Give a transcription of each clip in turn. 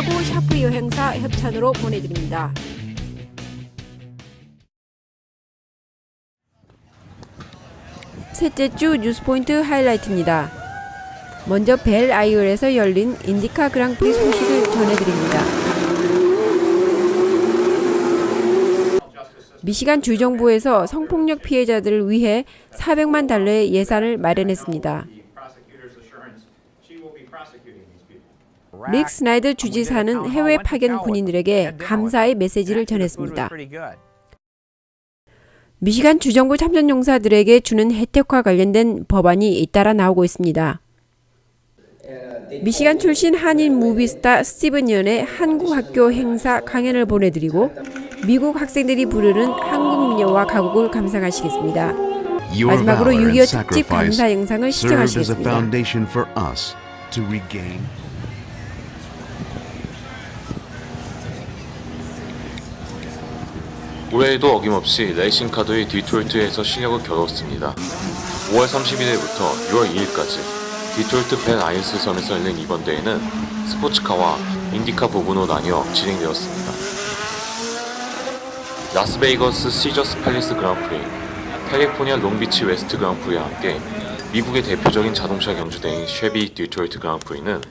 샤브 샤프 여행사 협찬으로 보내드립니다. 셋째 주 뉴스포인트 하이라이트입니다. 먼저 벨아일랜드에서 열린 인디카 그랑프리 소식을 전해드립니다. 미시간 주정부에서 성폭력 피해자들을 위해 400만 달러의 예산을 마련했습니다. 릭 스나이더 주지사는 해외 파견 군인들에게 감사의 메시지를 전했습니다. 미시간 주정부 참전용사들에게 주는 혜택과 관련된 법안이 잇따라 나오고 있습니다. 미시간 출신 한인 무비스타 스티븐 연의 한국 학교 행사 강연을 보내드리고 미국 학생들이 부르는 한국 민요와 가곡을 감상하시겠습니다. 마지막으로 6.25 특집 감사 영상을 시청하시겠습니다. 올해에도 어김없이 레이싱카드의 디트로이트에서 실력을 겨뤘습니다. 5월 31일부터 6월 2일까지 디트로이트 벨아일랜드 섬에서 열린 이번 대회는 스포츠카와 인디카 부분으로 나뉘어 진행되었습니다. 라스베이거스 시저스 팰리스 그랑프리, 캘리포니아 롱비치 웨스트 그랑프리와 함께 미국의 대표적인 자동차 경주대회인 쉐비 디트로이트 그랑프리는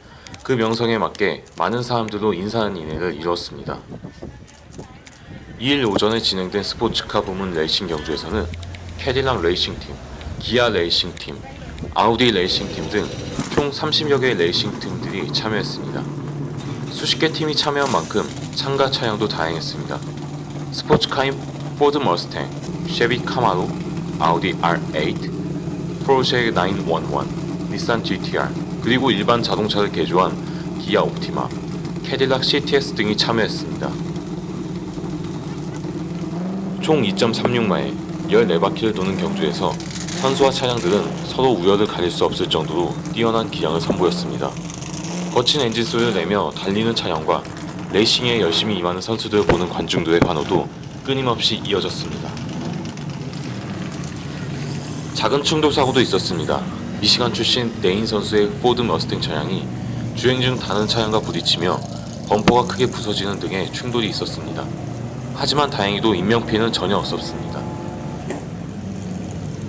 그 명성에 맞게 많은 사람들로 인사하는 인해를 이루었습니다. 2일 오전에 진행된 스포츠카 부문 레이싱 경주에서는 캐딜락 레이싱팀, 기아 레이싱팀, 아우디 레이싱팀 등 총 30여 개의 레이싱팀들이 참여했습니다. 수십 개 팀이 참여한 만큼 참가 차량도 다양했습니다. 스포츠카인 포드 머스탱, 쉐비 카마로, 아우디 R8, 포르쉐 911, 닛산 GTR, 그리고 일반 자동차를 개조한 기아 옵티마, 캐딜락 CTS 등이 참여했습니다. 총 2.36마일, 14바퀴를 도는 경주에서 선수와 차량들은 서로 우열을 가릴 수 없을 정도로 뛰어난 기량을 선보였습니다. 거친 엔진 소리를 내며 달리는 차량과 레이싱에 열심히 임하는 선수들을 보는 관중들의 환호도 끊임없이 이어졌습니다. 작은 충돌 사고도 있었습니다. 미시간 출신 네인 선수의 포드 머스탱 차량이 주행 중 다른 차량과 부딪히며 범퍼가 크게 부서지는 등의 충돌이 있었습니다. 하지만 다행히도 인명피해는 전혀 없었습니다.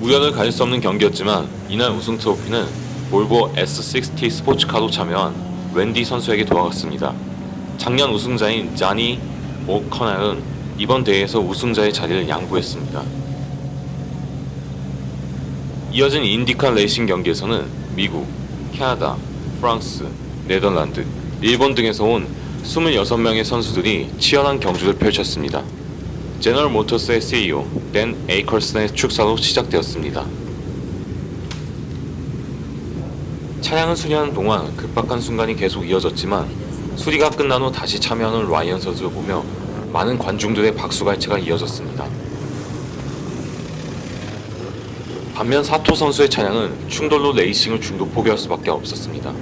우열을 가릴 수 없는 경기였지만 이날 우승 트로피는 볼보 S60 스포츠카로 참여한 웬디 선수에게 돌아갔습니다. 작년 우승자인 자니 오커넬은 이번 대회에서 우승자의 자리를 양보했습니다. 이어진 인디카 레이싱 경기에서는 미국, 캐나다, 프랑스, 네덜란드, 일본 등에서 온 26명의 선수들이 치열한 경주를 펼쳤습니다. 제너럴 모터스의 CEO 댄 에이커슨의 축사로 시작되었습니다. 차량을 수리하는 동안 급박한 순간이 계속 이어졌지만 수리가 끝난 후 다시 참여하는 라이언 선수를 보며 많은 관중들의 박수갈채가 이어졌습니다. 반면 사토 선수의 차량은 충돌로 레이싱을 중도 포기할 수밖에 없었습니다.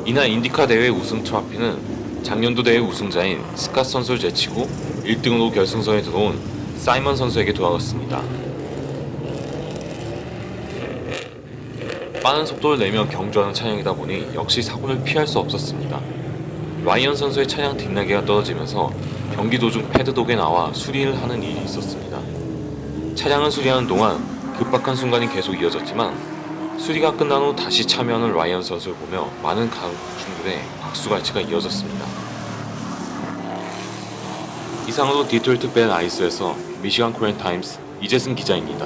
이날 인디카 대회 우승 트로피는 작년도 대회 우승자인 스캇 선수를 제치고 1등으로 결승선에 들어온 사이먼 선수에게 돌아갔습니다. 빠른 속도를 내며 경주하는 차량이다 보니 역시 사고를 피할 수 없었습니다. 라이언 선수의 차량 뒷날개가 떨어지면서 경기 도중 패드독에 나와 수리를 하는 일이 있었습니다. 차량을 수리하는 동안 급박한 순간이 계속 이어졌지만 수리가 끝난 후 다시 참여하는 라이언 선수를 보며 많은 관중들의 박수갈채가 이어졌습니다. 이상으로 디트로이트 벨아일랜드에서 미시간 코리안 타임스 이재승 기자입니다.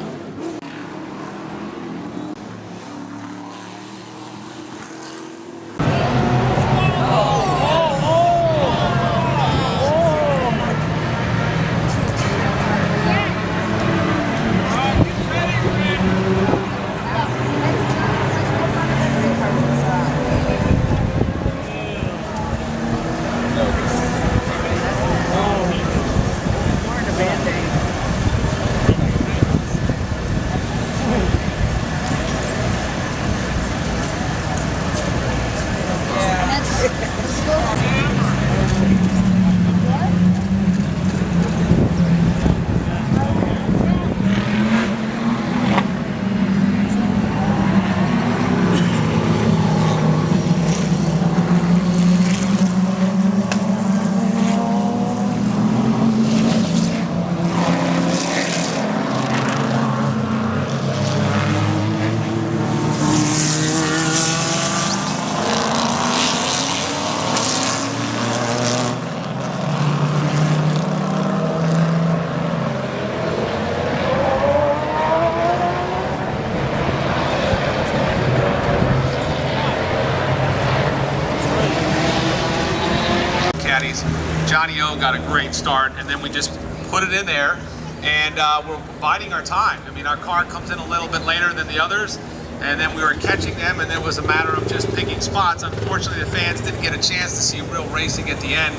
Johnny O got a great start, and then we just put it in there, and we're biding our time. I mean, our car comes in a little bit later than the others, and then we were catching them, and it was a matter of just picking spots. Unfortunately, the fans didn't get a chance to see real racing at the end,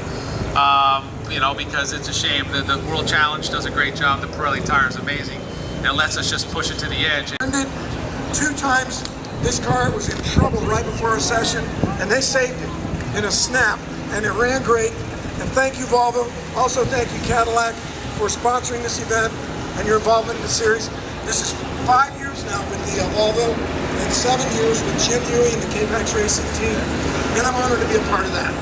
you know, because it's a shame. The World Challenge does a great job. The Pirelli tire is amazing. It lets us just push it to the edge. Two times this car was in trouble right before a session, and they saved it in a snap, and it ran great. And thank you, Volvo. Also, thank you, Cadillac, for sponsoring this event and your involvement in the series. This is 5 years now with the Volvo, and 7 years with Jim Huey and the K-Pax Racing team, and I'm honored to be a part of that.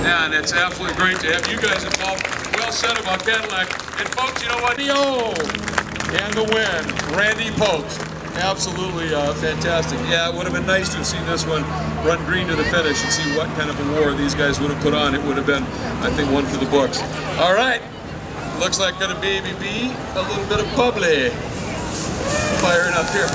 Yeah, and it's absolutely great to have you guys involved. Well said about Cadillac. And folks, you know what? And the win, Randy Post. Absolutely fantastic. Yeah, it would have been nice to have seen this one run green to the finish and see what kind of a war these guys would have put on. It would have been, I think, one for the books. All right. Looks like gonna maybe be a little bit of bubbly firing up here.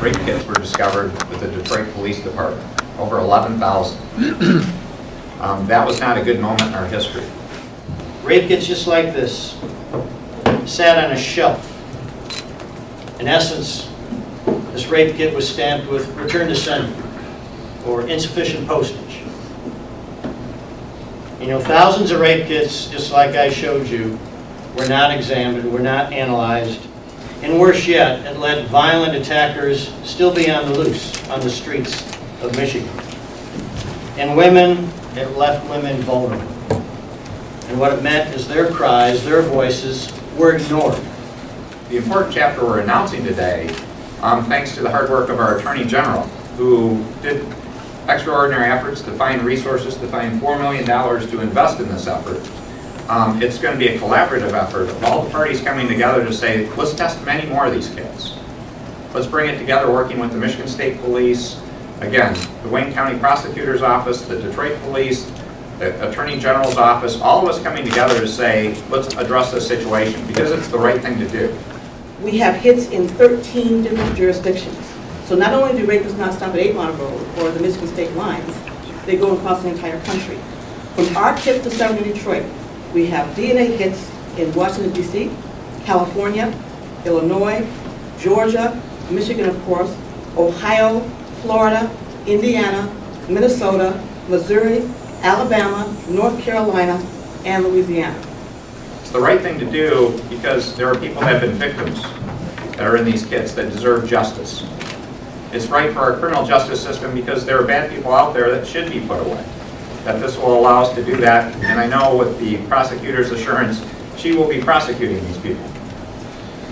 Rape kits were discovered with the Detroit Police Department, over 11,000. That was not a good moment in our history. Rape kits just like this sat on a shelf. In essence, this rape kit was stamped with return to sender or insufficient postage. You know, thousands of rape kits, just like I showed you, were not examined, were not analyzed, and worse yet, it let violent attackers still be on the loose on the streets of Michigan. And women, it left women vulnerable. And what it meant is their cries, their voices were ignored. The important chapter we're announcing today, thanks to the hard work of our Attorney General, who did extraordinary efforts to find resources to find $4 million to invest in this effort. It's going to be a collaborative effort of all the parties coming together to say, let's test many more of these kits. Let's bring it together working with the Michigan State Police, again, the Wayne County Prosecutor's Office, the Detroit Police, the Attorney General's Office, all of us coming together to say, let's address this situation because it's the right thing to do. We have hits in 13 different jurisdictions. So not only do rapists not stop at 8 Mile Road or the Michigan state lines, they go across the entire country. From our kits discovered in Detroit, we have DNA hits in Washington, D.C., California, Illinois, Georgia, Michigan, of course, Ohio, Florida, Indiana, Minnesota, Missouri, Alabama, North Carolina, and Louisiana. It's the right thing to do because there are people that have been victims that are in these kits that deserve justice. It's right for our criminal justice system because there are bad people out there that should be put away. That this will allow us to do that, and I know with the prosecutor's assurance, she will be prosecuting these people.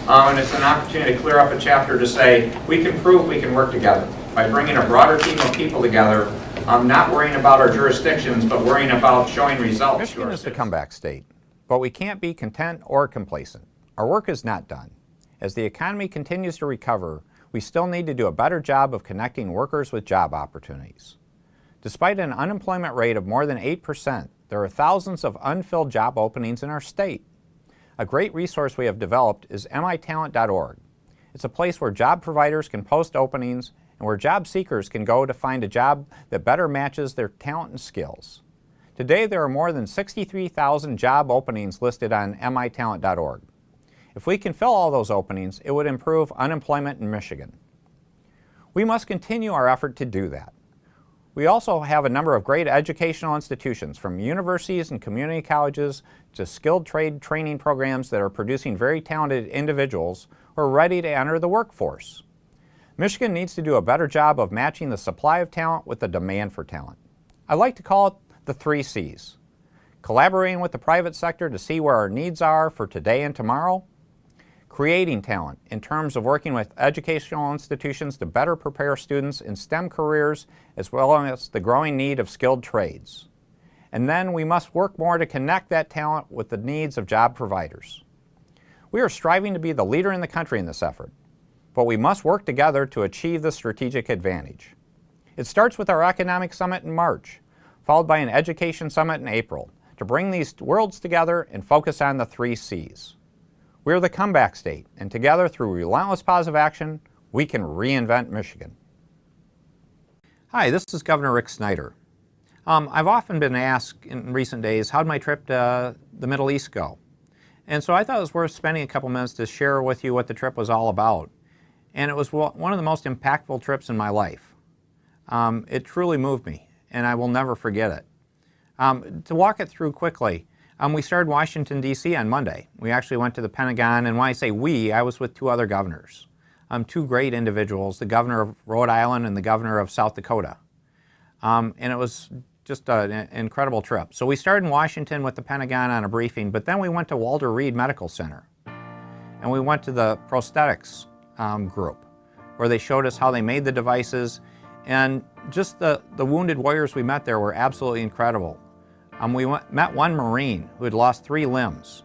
And it's an opportunity to clear up a chapter to say, we can prove we can work together by bringing a broader team of people together, not worrying about our jurisdictions, but worrying about showing results. Michigan is the comeback state, but we can't be content or complacent. Our work is not done. As the economy continues to recover, we still need to do a better job of connecting workers with job opportunities. Despite an unemployment rate of more than 8%, there are thousands of unfilled job openings in our state. A great resource we have developed is mitalent.org. It's a place where job providers can post openings and where job seekers can go to find a job that better matches their talent and skills. Today there are more than 63,000 job openings listed on mitalent.org. If we can fill all those openings, it would improve unemployment in Michigan. We must continue our effort to do that. We also have a number of great educational institutions, from universities and community colleges to skilled trade training programs that are producing very talented individuals who are ready to enter the workforce. Michigan needs to do a better job of matching the supply of talent with the demand for talent. I like to call it the 3 C's. Collaborating with the private sector to see where our needs are for today and tomorrow. Creating talent in terms of working with educational institutions to better prepare students in STEM careers as well as the growing need of skilled trades. And then we must work more to connect that talent with the needs of job providers. We are striving to be the leader in the country in this effort, but we must work together to achieve the strategic advantage. It starts with our economic summit in March, followed by an education summit in April, to bring these worlds together and focus on the 3 C's. We are the comeback state, and together, through relentless positive action, we can reinvent Michigan. Hi, this is Governor Rick Snyder. I've often been asked in recent days, how'd my trip to the Middle East go? And so I thought it was worth spending a couple minutes to share with you what the trip was all about. And it was one of the most impactful trips in my life. It truly moved me, and I will never forget it. To walk it through quickly, we started in Washington, D.C. on Monday. We actually went to the Pentagon, and when I say we, I was with 2 other governors. 2 great individuals, the governor of Rhode Island and the governor of South Dakota. And it was just an incredible trip. So we started in Washington with the Pentagon on a briefing, but then we went to Walter Reed Medical Center. And we went to the prosthetics group, where they showed us how they made the devices. And just the wounded warriors we met there were absolutely incredible. We met one Marine who had lost 3 limbs.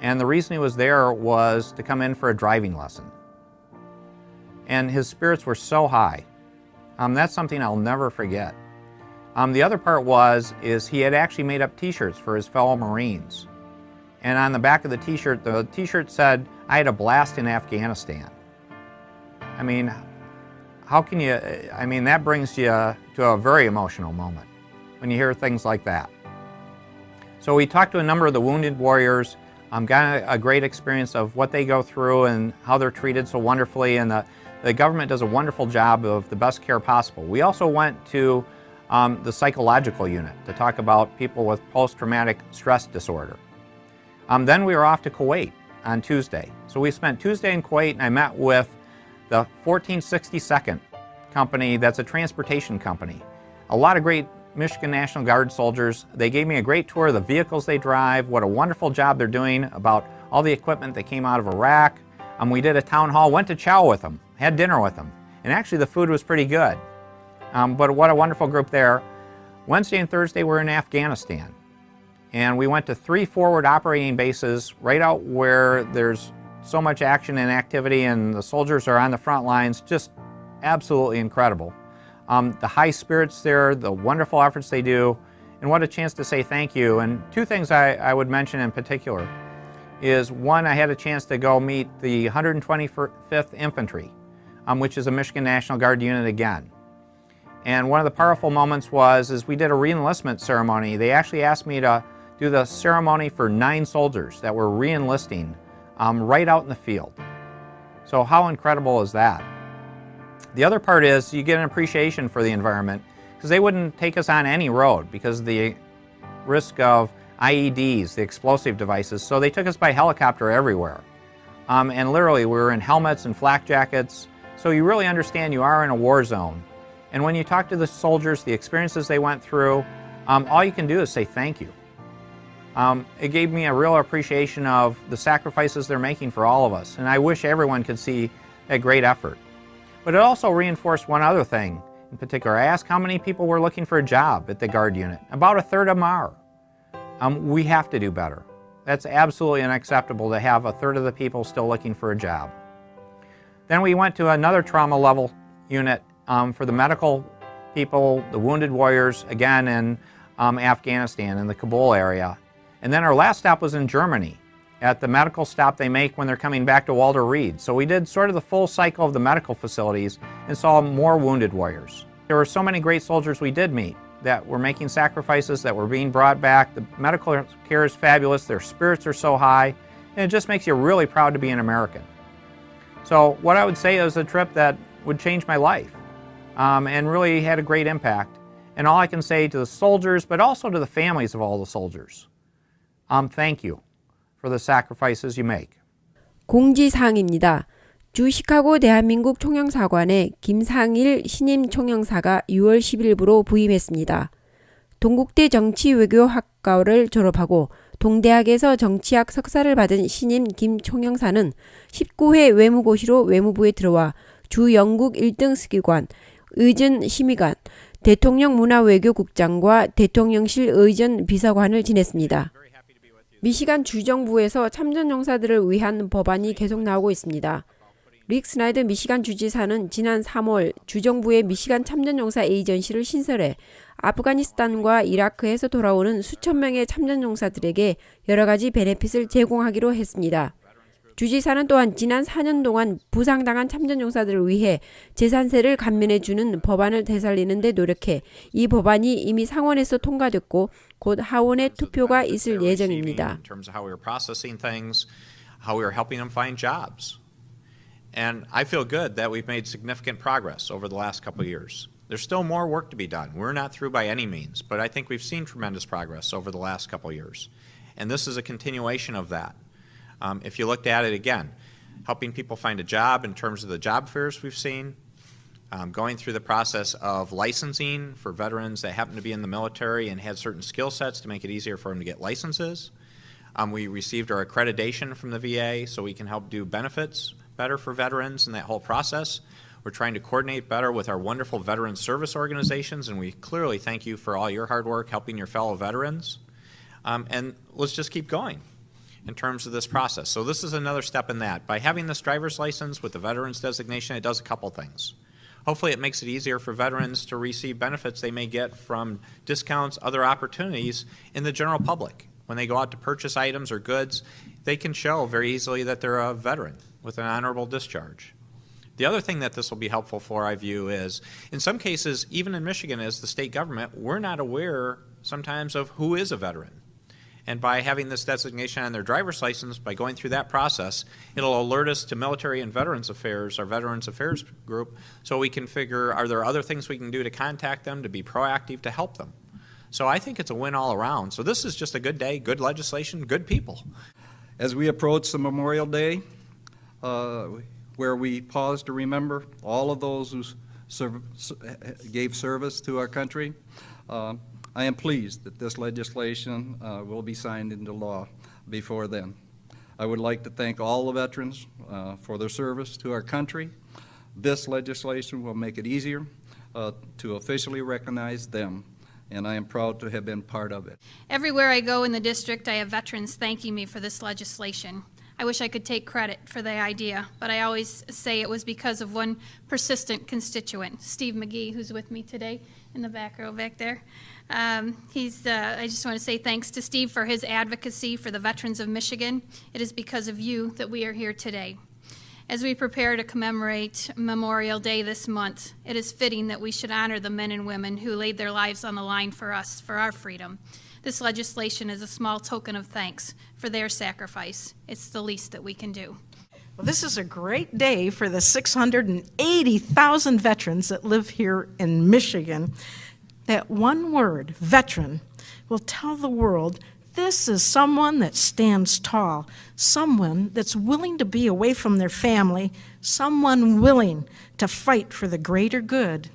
And the reason he was there was to come in for a driving lesson. And his spirits were so high. That's something I'll never forget. The other part is he had actually made up t-shirts for his fellow Marines. And on the back of the t-shirt said, "I had a blast in Afghanistan." I mean, how can you, that brings you to a very emotional moment when you hear things like that. So we talked to a number of the wounded warriors, got a great experience of what they go through and how they're treated so wonderfully, and the government does a wonderful job of the best care possible. We also went to the psychological unit to talk about people with post-traumatic stress disorder. Then we were off to Kuwait on Tuesday. So we spent Tuesday in Kuwait, and I met with the 1462nd company. That's a transportation company. A lot of great Michigan National Guard soldiers. They gave me a great tour of the vehicles they drive, what a wonderful job they're doing about all the equipment that came out of Iraq. We did a town hall, went to chow with them, had dinner with them, and actually the food was pretty good. But what a wonderful group there. Wednesday and Thursday we're in Afghanistan, and we went to 3 forward operating bases right out where there's so much action and activity, and the soldiers are on the front lines. Just absolutely incredible. The high spirits there, the wonderful efforts they do, and what a chance to say thank you. And 2 things I would mention in particular is, one, I had a chance to go meet the 125th Infantry, which is a Michigan National Guard unit again. And one of the powerful moments is we did a re-enlistment ceremony. They actually asked me to do the ceremony for 9 soldiers that were re-enlisting right out in the field. So how incredible is that? The other part is you get an appreciation for the environment, because they wouldn't take us on any road because of the risk of IEDs, the explosive devices, so they took us by helicopter everywhere. And literally we were in helmets and flak jackets, so you really understand you are in a war zone. And when you talk to the soldiers, the experiences they went through, all you can do is say thank you. It gave me a real appreciation of the sacrifices they're making for all of us, and I wish everyone could see that great effort. But it also reinforced one other thing in particular. I asked how many people were looking for a job at the Guard unit. About 1/3 of them are. We have to do better. That's absolutely unacceptable to have 1/3 of the people still looking for a job. Then we went to another trauma level unit for the medical people, the wounded warriors, again in Afghanistan, in the Kabul area. And then our last stop was in Germany, at the medical stop they make when they're coming back to Walter Reed. So we did sort of the full cycle of the medical facilities and saw more wounded warriors. There were so many great soldiers we did meet. that we're making sacrifices, that we're being brought back. The medical care is fabulous, their spirits are so high, and it just makes you really proud to be an American. So what I would say is a trip that would change my life and really had a great impact. And all I can say to the soldiers, but also to the families of all the soldiers, thank you for the sacrifices you make. 공지사항입니다. 주 시카고 대한민국 총영사관에 김상일 신임 총영사가 6월 10일부로 부임했습니다. 동국대 정치외교학과를 졸업하고 동대학에서 정치학 석사를 받은 신임 김 총영사는 19회 외무고시로 외무부에 들어와 주 영국 1등 스기관, 의전 심의관, 대통령 문화외교국장과 대통령실 의전 비서관을 지냈습니다. 미시간 주정부에서 참전용사들을 위한 법안이 계속 나오고 있습니다. 릭 스나이더 미시간 주지사는 지난 3월 주정부의 미시간 참전용사 에이전시를 신설해 아프가니스탄과 이라크에서 돌아오는 수천 명의 참전용사들에게 여러 가지 베네핏을 제공하기로 했습니다. 주지사는 또한 지난 4년 동안 부상당한 참전용사들을 위해 재산세를 감면해주는 법안을 되살리는 데 노력해 이 법안이 이미 상원에서 통과됐고 곧 하원에 투표가 있을 예정입니다. And I feel good that we've made significant progress over the last couple of years. There's still more work to be done. We're not through by any means, but I think we've seen tremendous progress over the last couple of years. And this is a continuation of that. If you looked at it again, helping people find a job in terms of the job fairs we've seen, going through the process of licensing for veterans that happen to be in the military and had certain skill sets to make it easier for them to get licenses. We received our accreditation from the VA so we can help do benefits better for veterans in that whole process. We're trying to coordinate better with our wonderful veteran service organizations, and we clearly thank you for all your hard work helping your fellow veterans. And let's just keep going in terms of this process. So this is another step in that. By having this driver's license with the veterans designation, it does a couple things. Hopefully it makes it easier for veterans to receive benefits they may get from discounts, other opportunities in the general public. When they go out to purchase items or goods, they can show very easily that they're a veteran with an honorable discharge. The other thing that this will be helpful for, I view, is in some cases, even in Michigan as the state government, we're not aware sometimes of who is a veteran. And by having this designation on their driver's license, by going through that process, it'll alert us to Military and Veterans Affairs, our Veterans Affairs group, so we can figure, are there other things we can do to contact them, to be proactive, to help them? So I think it's a win all around. So this is just a good day, good legislation, good people. As we approach the Memorial Day, where we pause to remember all of those who gave service to our country, I am pleased that this legislation will be signed into law before then. I would like to thank all the veterans for their service to our country. This legislation will make it easier to officially recognize them, and I am proud to have been part of it. Everywhere I go in the district, I have veterans thanking me for this legislation. I wish I could take credit for the idea, but I always say it was because of one persistent constituent, Steve McGee, who's with me today in the back row back there. I just want to say thanks to Steve for his advocacy for the veterans of Michigan. It is because of you that we are here today. As we prepare to commemorate Memorial Day this month, it is fitting that we should honor the men and women who laid their lives on the line for us, for our freedom. This legislation is a small token of thanks for their sacrifice. It's the least that we can do. Well, this is a great day for the 680,000 veterans that live here in Michigan. That one word, veteran, will tell the world this is someone that stands tall, someone that's willing to be away from their family, someone willing to fight for the greater good.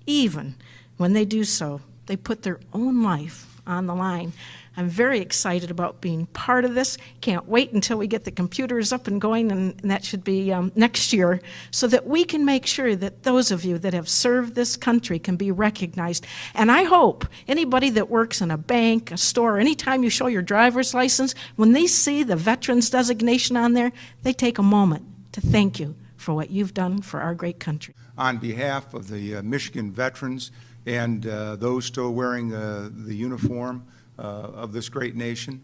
Even when they do so, they put their own life on the line. I'm very excited about being part of this. Can't wait until we get the computers up and going, and that should be next year, so that we can make sure that those of you that have served this country can be recognized. And I hope anybody that works in a bank, a store, anytime you show your driver's license, when they see the veterans designation on there, they take a moment to thank you for what you've done for our great country. On behalf of the Michigan veterans and those still wearing the uniform of this great nation,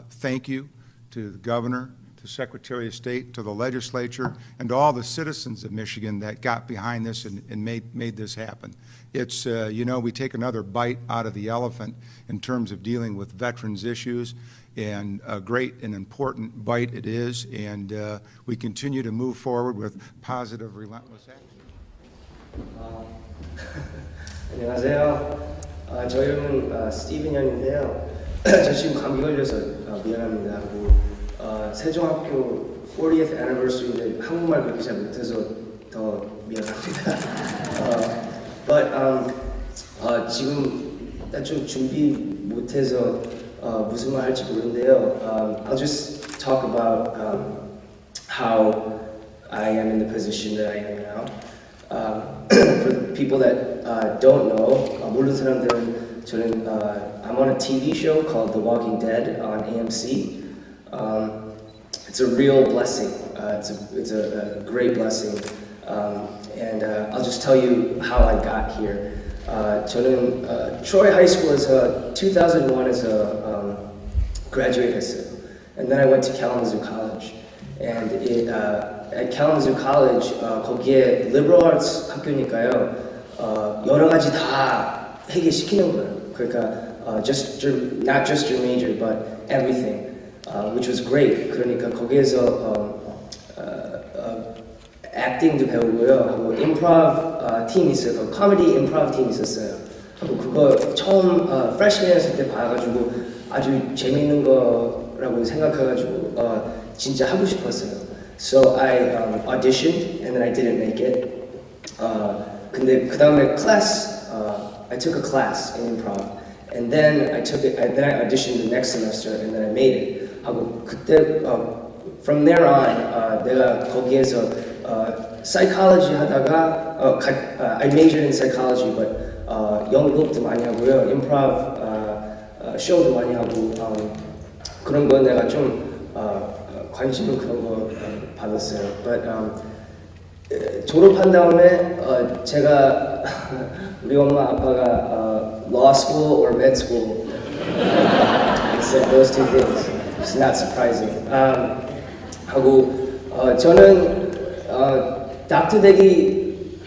thank you to the governor, to to Secretary of State, to the legislature, and to all the citizens of Michigan that got behind this and made this happen. It's, we take another bite out of the elephant in terms of dealing with veterans issues, and a great and important bite it is, and we continue to move forward with positive, relentless action. 안녕하세요. 저 이름은 스티븐 현인데요. 저 지금 감기 걸려서 미안합니다 하고 세종학교 40th anniversary를 한국말 그렇게 잘 못해서 더 미안합니다. But 지금 좀 준비 못해서 무슨 말 할지 모르는데요. I'll just talk about how I am in the position that I am now. For the people that don't know, 모르는 사람들은 저는 I'm on a TV show called The Walking Dead on AMC. It's a real blessing. It's a great blessing. And I'll just tell you how I got here. 저는 Troy High School에서 2001에서 graduate했어요. And then I went to Kalamazoo College. And at Kalamazoo College, 거기에 liberal arts 학교니까요, 여러 가지 다 회계시키는 거예요. 그러니까 not just your major, but everything, which was great. 그러니까 거기에서 acting도 배우고요, 하고 improv 팀이 있어요. comedy improv 팀이 있었어요. 하고 그거 처음 freshman이었을 때 봐가지고 아주 재밌는 거라고 생각해가지고 진짜 하고 싶었어요. So I auditioned and then I didn't make it. 근데 그 다음에 I took a class in improv, and then I auditioned the next semester, and then I made it. 하고 그때 from there on 내가 거기에서 psychology 하다가 I majored in psychology, but 연극도 많이 하고요, improv show도 많이 하고 그런 거 내가 좀 관심을 그런 거 받았어요. But 졸업한 다음에 제가 우리 엄마 아빠가 law school or med school. I said those two things. It's not surprising. 하고 저는 doctor 되기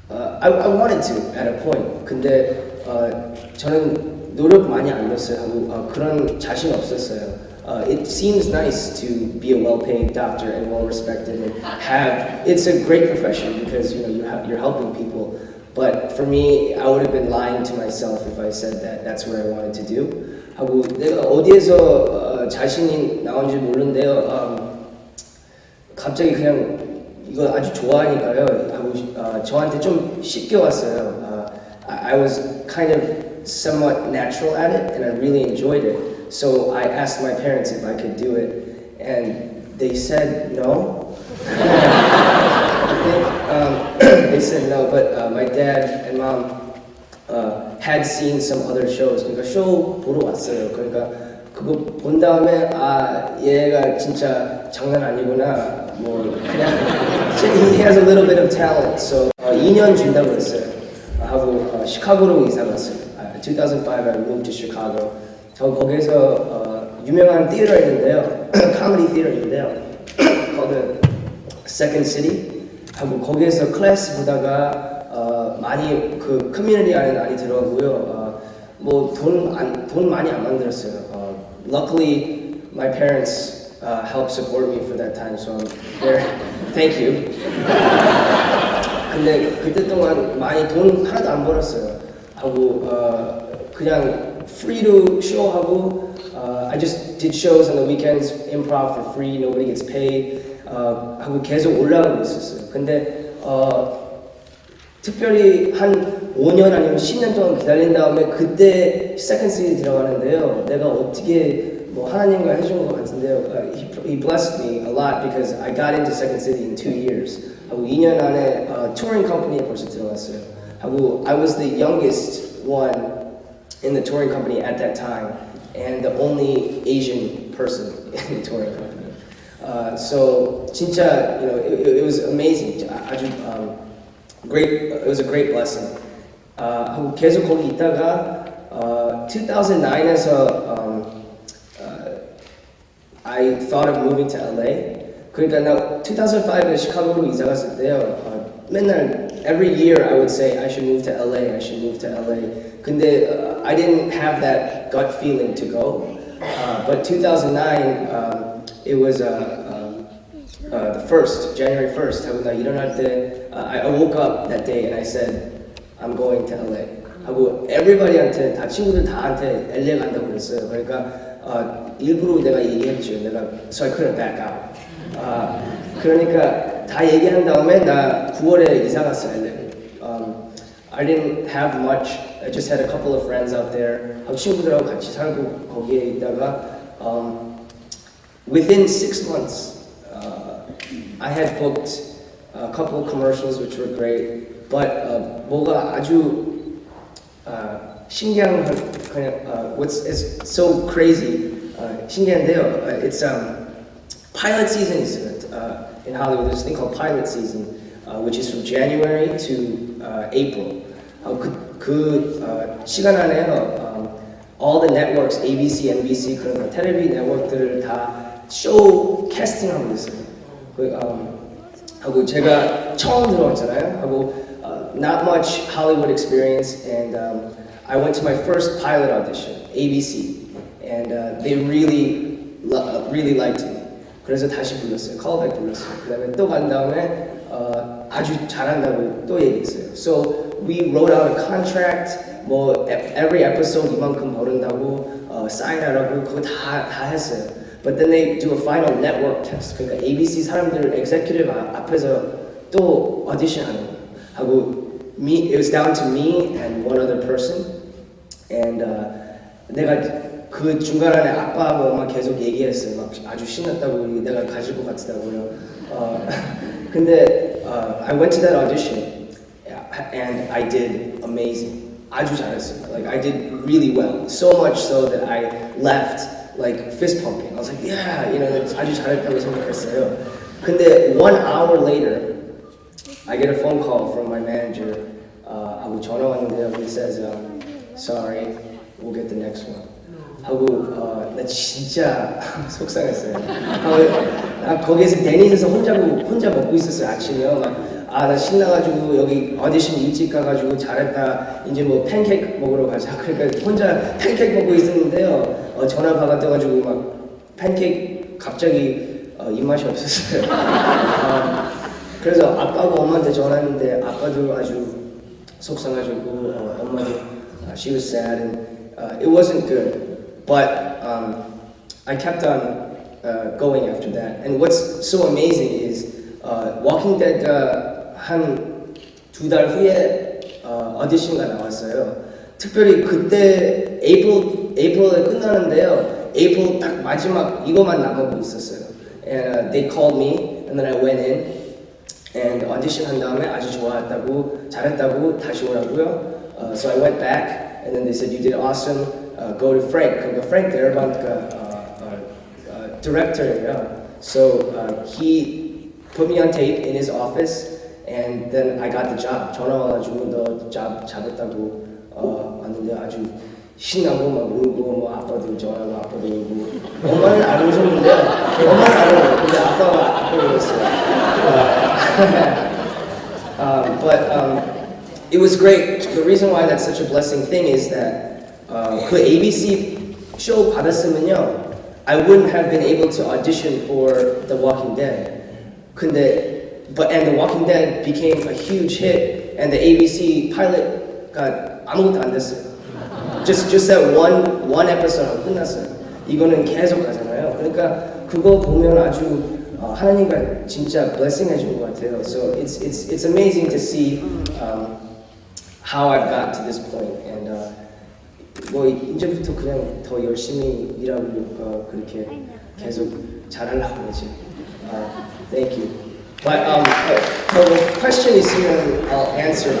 I wanted to at a point. 근데 저는 노력 많이 안 했어요. 하고 그런 자신 없었어요. It seems nice to be a well-paid doctor and well-respected and it's a great profession because you're helping people. But for me, I would have been lying to myself if I said that that's what I wanted to do. 하고 내가 어디에서 자신이 나온지 모르는데요. 갑자기 그냥 이거 아주 좋아하니까요. 하고 저한테 좀 쉽게 왔어요. I was kind of somewhat natural at it and I really enjoyed it. So I asked my parents if I could do it, and they said no. They said no, but my dad and mom had seen some other shows. 그러니까 쇼 보러 왔어요. 그러니까 그거 본 다음에 얘가 진짜 장난 아니구나. 뭐 그냥 he has a little bit of talent. So 2년 준다고 했어요. 하고 시카고로 이사 갔어요. 2005 I moved to Chicago. 저 거기서 유명한 theater 있는데요, comedy theater 있는데요, called the Second City. 하고 거기에서 클래스 보다가 많이 그 커뮤니티 안에 많이 들어가고요. 뭐 돈 많이 안 만들었어요. Luckily, my parents helped support me for that time, so I'm there. Thank you. 근데 그때 동안 많이 돈 하나도 안 벌었어요. 하고 그냥 free to show 하고 I just did shows on the weekends, improv for free, nobody gets paid. 하고 계속 올라가고 있었어요. 근데 특별히 한 5년 아니면 10년 동안 기다린 다음에 그때 Second City 들어가는데요. 내가 어떻게 뭐 하나님과 해준 것 같은데요. He blessed me a lot because I got into Second City in 2 years. 하고 2년 안에 touring company에 벌써 들어갔어요. 하고 I was the youngest one in the touring company at that time, and the only Asian person in the touring company. So 진짜, it was amazing. 아주 great. It was a great blessing. 하고 계속 거기 있다가 2009에서 I thought of moving to LA. 그러니까 나 2005에 시카고로 이사 갔을 때요. 맨날 every year I would say I should move to LA. I should move to LA. 근데 I didn't have that gut feeling to go. But 2009 it was the first January 1st. 하고 나 일어날 때 I woke up that day and I said I'm going to LA. 하고 everybody한테 다 친구들 다한테 LA 간다고 그랬어요. 그러니까 일부러 내가 얘기했죠. 내가 so I couldn't back out. 그러니까 다 얘기한 다음에 나 9월에 이사 갔어요. LA. I didn't have much. I just had a couple of friends out there. 친구들하고 같이 살고 거기에 있다가 within 6 months, I had booked a couple of commercials which were great. But 뭐가 아주 신기한 그냥 it's so crazy 신기한데요. It's pilot season 있어요. In Hollywood, there's a thing called pilot season, which is from January to April. 그 시간 안에요. All the networks, ABC, NBC 그런 텔레비 네트워크들을 다 쇼 캐스팅하고 있어요. 하고 제가 처음 들어왔잖아요. 하고 not much Hollywood experience, and I went to my first pilot audition, ABC, and they really liked me. 그래서 다시 불렀어요. callback 불렀어요. 그다음에 또 간 다음에 아주 잘한다고 또 얘기했어요. So we wrote out a contract. 뭐 every episode 이만큼 벌은다고 사인하라고 그거 다 했어요. But then they do a final network test. 그러니까 ABC 사람들 executive 앞에서 또 audition 하는 거예요. 하고 it was down to me and one other person. And 내가 그 중간에 아빠하고 엄마 계속 얘기했어요. 막 아주 신났다고 내가 가질 것 같다고요. 근데 I went to that audition and I did amazing. 아주 잘했어요. Like I did really well. So much so that I left like fist pumping. I was like, yeah, you know, 아주 잘했다고 생각했어요. 근데 1 hour later, I get a phone call from my manager. 하고 전화 왔는데요. He says, sorry, we'll get the next one. 하고 나 진짜 속상했어요. 나 거기에서 데니스에서 혼자 먹고 있었어요. 아침에요. 나 신나가지고 여기 오디션 일찍 가가지고 잘했다. 이제 뭐 팬케이크 먹으러 가자. 그러니까 혼자 팬케이크 먹고 있었는데요. 전화 받아가지고 막 팬케이크 갑자기 입맛이 없었어요. 그래서 아빠하고 엄마한테 전화했는데 아빠도 아주 속상해가지고 엄마도 she was sad and it wasn't good. But I kept on going after that. And what's so amazing is Walking Dead 한 2달 후에 오디션가 나왔어요. 특별히 그때 April에 끝나는데요. April 딱 마지막 이거만 남아고 있었어요. And they called me, and then I went in and audition 한 다음에 아주 좋아했다고 잘했다고 다시 오라고요. So I went back, and then they said you did awesome. Go to Frank. 그러니까 Frank Darabantka director예요. So he put me on tape in his office, and then I got the job. 전화 와가지고 너 job 잡았다고 왔는데 아주 신나고 막 울고 뭐 아빠도 전화하고 아빠도 울고 엄마는 안 오셨는데 엄마는 안 오고 근데 아빠가 울었어요. But it was great. The reason why that's such a blessing thing is that 그 ABC 쇼 받았으면요, I wouldn't have been able to audition for The Walking Dead. And The Walking Dead became a huge hit, and the ABC pilot got 아무것도 안 됐어요. Just that one episode 하고 끝났어요. 이거는 계속 가잖아요. 그러니까 그거 보면 아주 하나님과 진짜 blessing 해준 것 같아요. So it's amazing to see how I've got to this point. And 뭐 이제부터 그냥 더 열심히 일하고 그렇게 계속 잘하려고 하지. Thank you. But the question is here, I'll answer.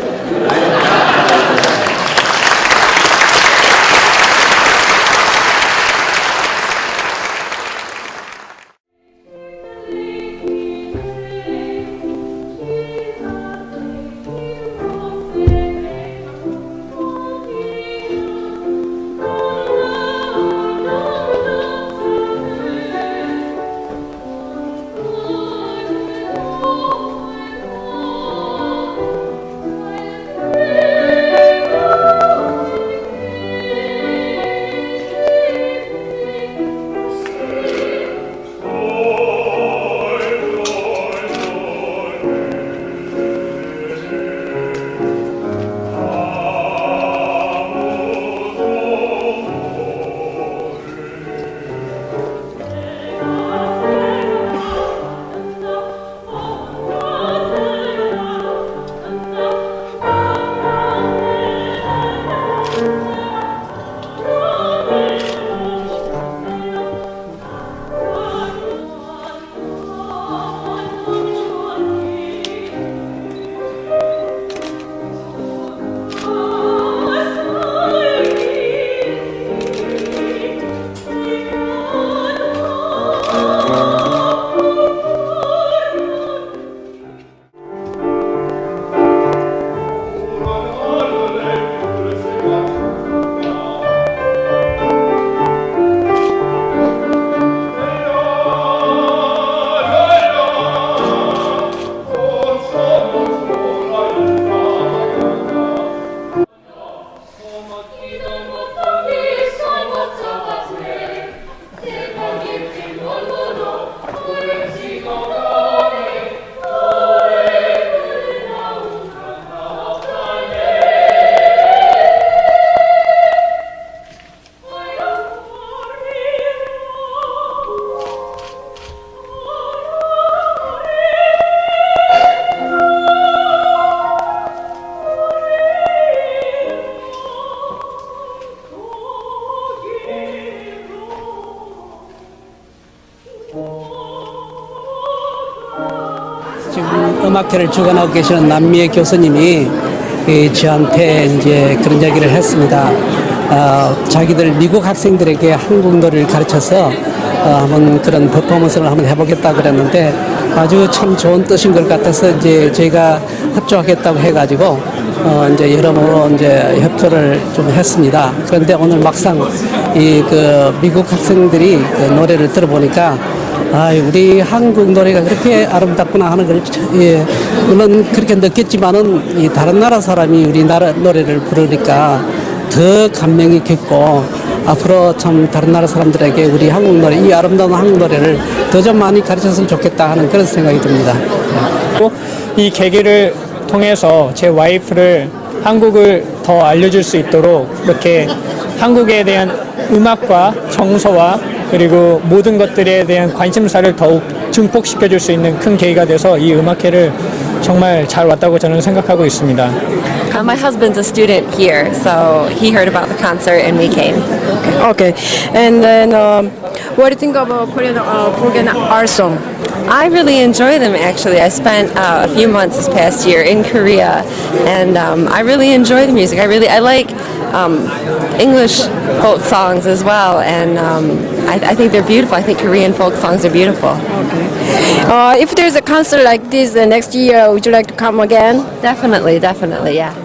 음악회를 주관하고 계시는 남미의 교수님이 저한테 이제 그런 얘기를 했습니다. 자기들 미국 학생들에게 한국 노래를 가르쳐서 한번 그런 퍼포먼스를 한번 해보겠다 그랬는데 아주 참 좋은 뜻인 것 같아서 이제 저희가 협조하겠다고 해가지고 이제 여러모로 이제 협조를 좀 했습니다. 그런데 오늘 막상 그 미국 학생들이 그 노래를 들어보니까 우리 한국 노래가 그렇게 아름답구나 하는 걸 물론 그렇게 느꼈지만은 이 다른 나라 사람이 우리나라 노래를 부르니까 더 감명이 깊고 앞으로 참 다른 나라 사람들에게 우리 한국 노래, 이 아름다운 한국 노래를 더 좀 많이 가르쳤으면 좋겠다 하는 그런 생각이 듭니다. 이 계기를 통해서 제 와이프를 한국을 더 알려줄 수 있도록 이렇게 한국에 대한 음악과 정서와 그리고 모든 것들에 대한 관심사를 더욱 증폭시켜줄 수 있는 큰 계기가 돼서 이 음악회를 정말 잘 왔다고 저는 생각하고 있습니다. My husband's a student here, so he heard about the concert and we came. Okay. And then, what do you think about Korean art song? I really enjoy them actually. I spent a few months this past year in Korea and I really enjoy the music. I like English folk songs as well, and I think they're beautiful. I think Korean folk songs are beautiful. Okay. If there's a concert like this next year, would you like to come again? Definitely, yeah.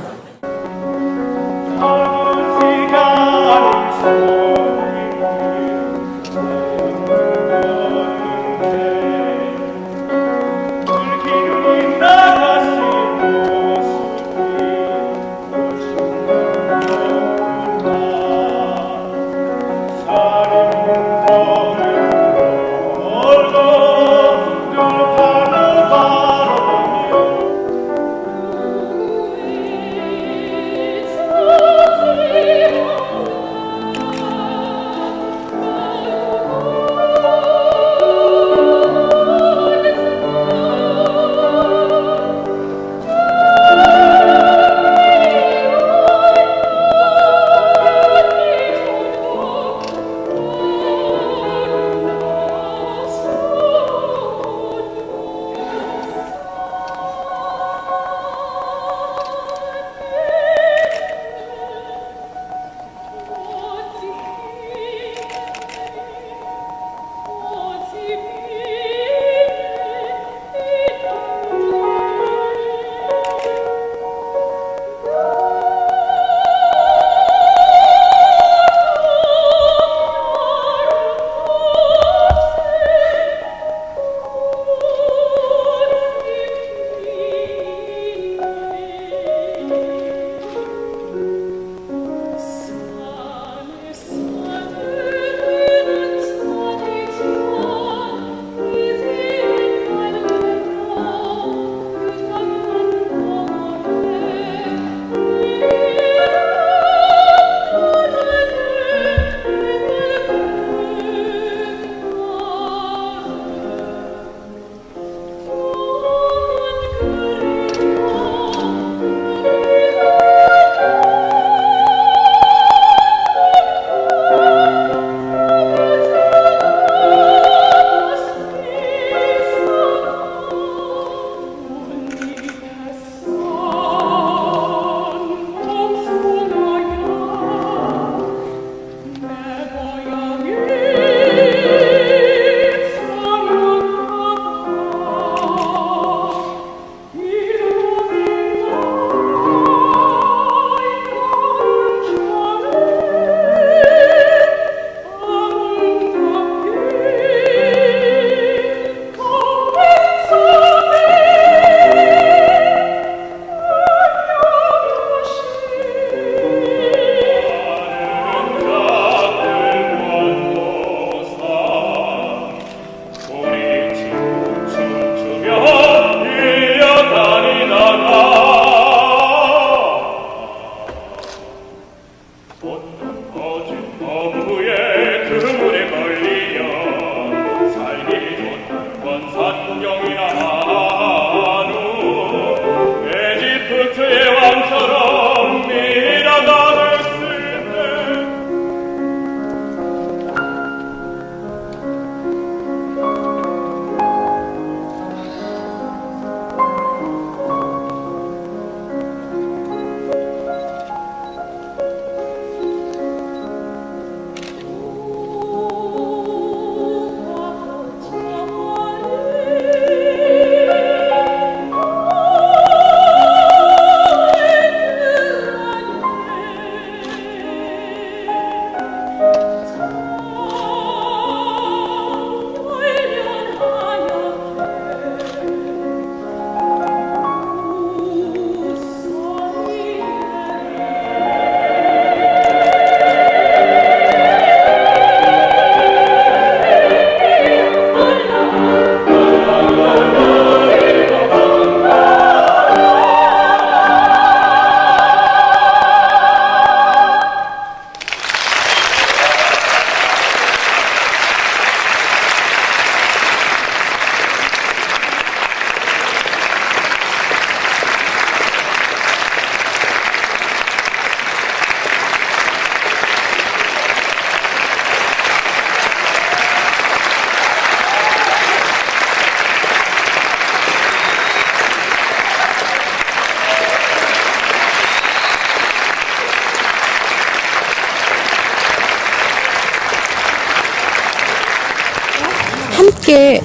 함께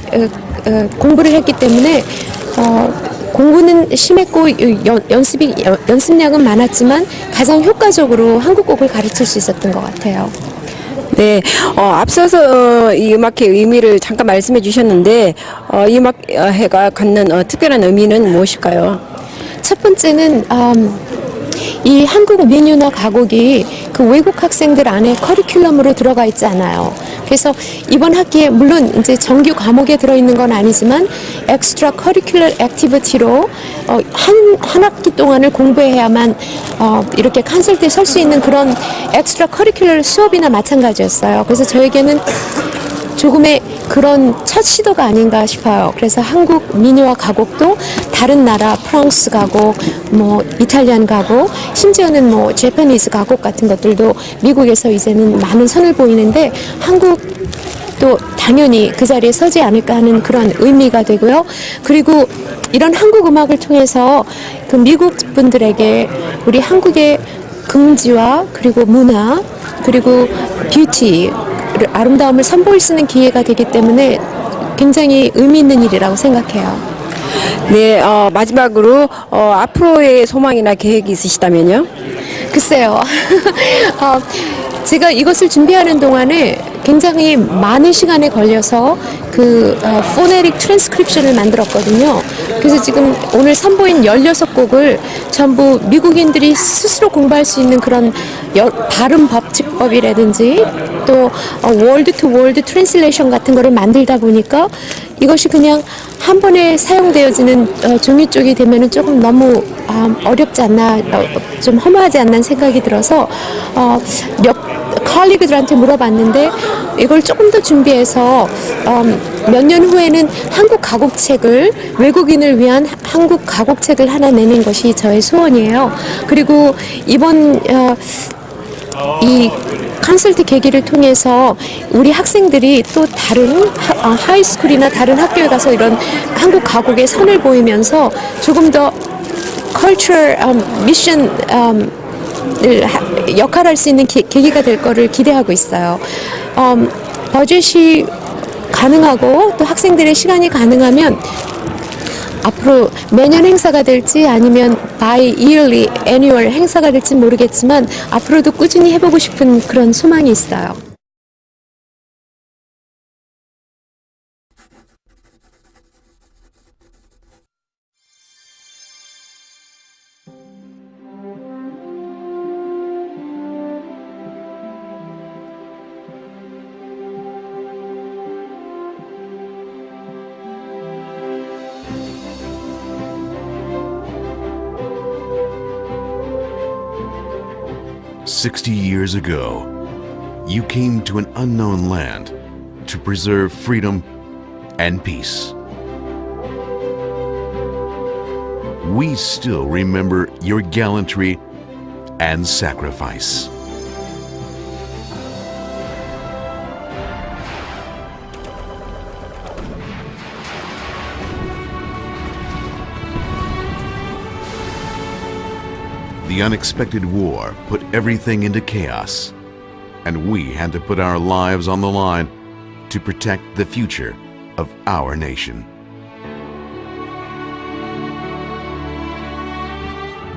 공부를 했기 때문에 공부는 심했고 연습량은 많았지만 가장 효과적으로 한국곡을 가르칠 수 있었던 것 같아요. 네, 앞서서 이 음악회의 의미를 잠깐 말씀해 주셨는데 이 음악회가 갖는 특별한 의미는 무엇일까요? 첫 번째는 이 한국 민요나 가곡이 그 외국 학생들 안에 커리큘럼으로 들어가 있지 않아요. 그래서 이번 학기에 물론 이제 정규 과목에 들어있는 건 아니지만 엑스트라 커리큘러 액티비티로 한 학기 동안을 공부해야만 이렇게 콘서트에 설 수 있는 그런 엑스트라 커리큘러 수업이나 마찬가지였어요. 그래서 저에게는 조금의 그런 첫 시도가 아닌가 싶어요. 그래서 한국 민요와 가곡도 다른 나라 프랑스 가곡, 뭐 이탈리안 가곡, 심지어는 뭐 재패니즈 가곡 같은 것들도 미국에서 이제는 많은 선을 보이는데 한국도 당연히 그 자리에 서지 않을까 하는 그런 의미가 되고요. 그리고 이런 한국 음악을 통해서 그 미국 분들에게 우리 한국의 긍지와 그리고 문화 그리고 뷰티 아름다움을 선보일 수 있는 기회가 되기 때문에 굉장히 의미 있는 일이라고 생각해요. 네, 마지막으로 앞으로의 소망이나 계획이 있으시다면요? 글쎄요. 제가 이것을 준비하는 동안에 굉장히 많은 시간에 걸려서 그 포네릭 트랜스크립션을 만들었거든요. 그래서 지금 오늘 선보인 16곡을 전부 미국인들이 스스로 공부할 수 있는 그런 발음 법칙법이라든지 또 월드 투 월드 트랜슬레이션 같은 거를 만들다 보니까 이것이 그냥 한 번에 사용되어지는 종이 쪽이 되면은 조금 너무 어렵지 않나, 좀 허무하지 않나 생각이 들어서 컬리그들한테 물어봤는데 이걸 조금 더 준비해서 몇 년 후에는 한국 가곡책을 외국인을 위한 한국 가곡책을 하나 내는 것이 저의 소원이에요. 그리고 이번 이 콘서트 계기를 통해서 우리 학생들이 또 다른 하이스쿨이나 다른 학교에 가서 이런 한국 가곡의 선을 보이면서 조금 더 컬처럴 미션 역할할 수 있는 계기가 될 거를 기대하고 있어요. 버젯이 가능하고 또 학생들의 시간이 가능하면 앞으로 매년 행사가 될지 아니면 bi-yearly, annual 행사가 될지 모르겠지만 앞으로도 꾸준히 해보고 싶은 그런 소망이 있어요. "60 years ago, you came to an unknown land to preserve freedom and peace. We still remember your gallantry and sacrifice. The unexpected war put everything into chaos, and we had to put our lives on the line to protect the future of our nation.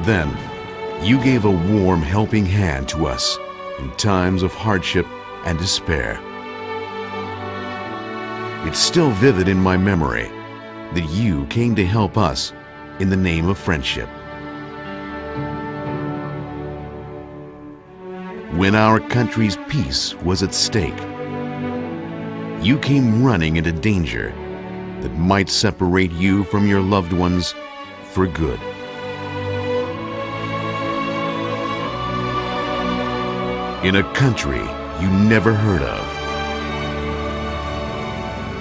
Then, you gave a warm helping hand to us in times of hardship and despair. It's still vivid in my memory that you came to help us in the name of friendship. When our country's peace was at stake, you came running into danger that might separate you from your loved ones for good. In a country you never heard of,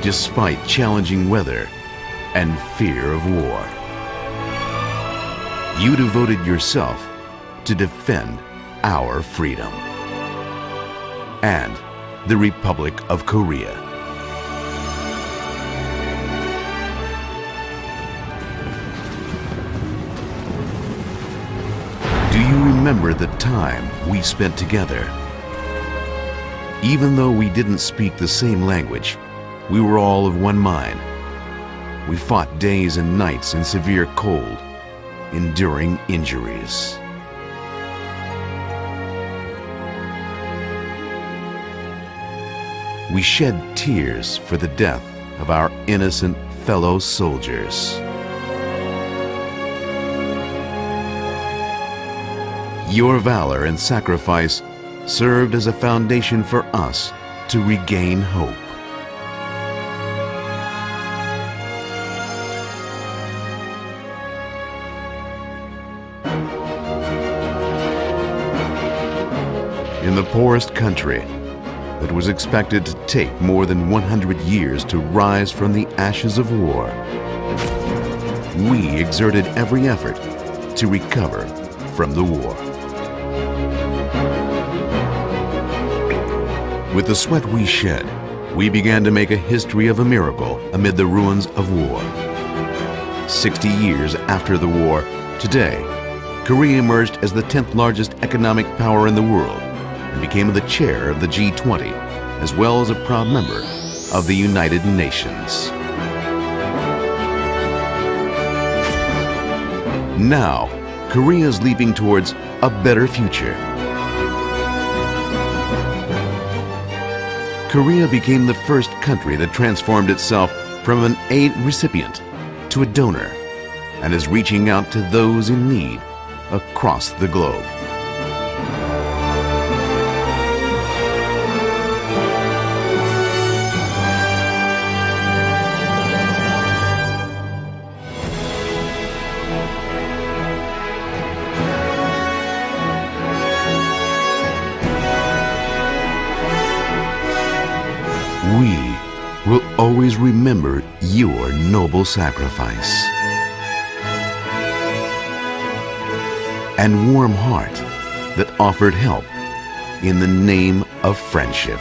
despite challenging weather and fear of war, you devoted yourself to defend our freedom and the Republic of Korea. Do you remember the time we spent together? Even though we didn't speak the same language, we were all of one mind. We fought days and nights in severe cold, enduring injuries. We shed tears for the death of our innocent fellow soldiers. Your valor and sacrifice served as a foundation for us to regain hope. In the poorest country that was expected to take more than 100 years to rise from the ashes of war, we exerted every effort to recover from the war. With the sweat we shed, we began to make a history of a miracle amid the ruins of war. 60 years after the war, today, Korea emerged as the 10th largest economic power in the world and became the chair of the G20, as well as a proud member of the United Nations. Now, Korea is leaping towards a better future. Korea became the first country that transformed itself from an aid recipient to a donor and is reaching out to those in need across the globe. We will always remember your noble sacrifice and warm heart that offered help in the name of friendship.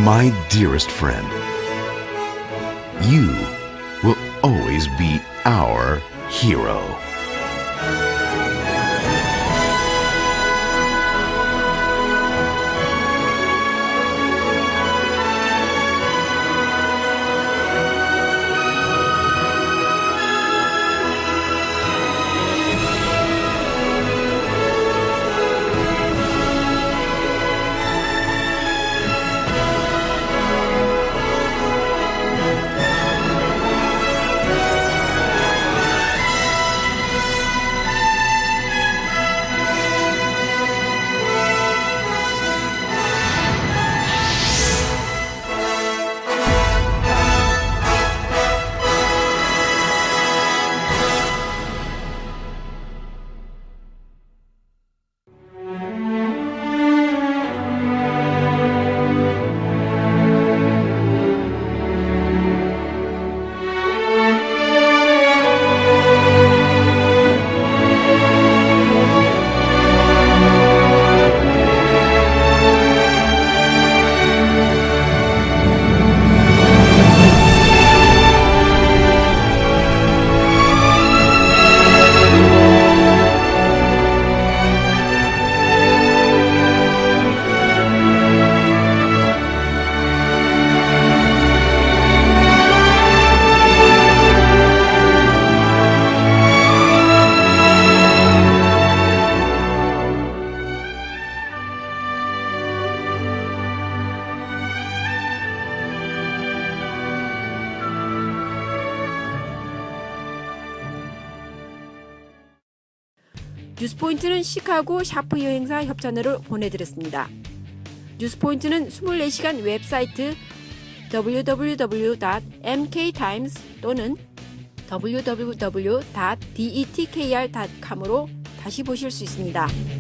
My dearest friend, you will always be our hero. 뉴스포인트는 시카고 샤프 여행사 협찬으로 보내드렸습니다. 뉴스포인트는 24시간 웹사이트 www.mktimes 또는 www.detkr.com으로 다시 보실 수 있습니다.